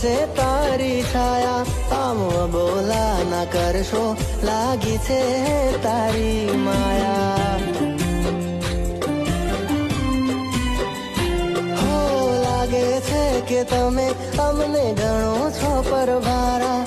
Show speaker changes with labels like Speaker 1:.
Speaker 1: છે તારી છાયા, આમ બોલા ના કરશો, લાગી છે તારી માયા. હો લાગે છે કે તમે અમને ગણો છો પરભારા,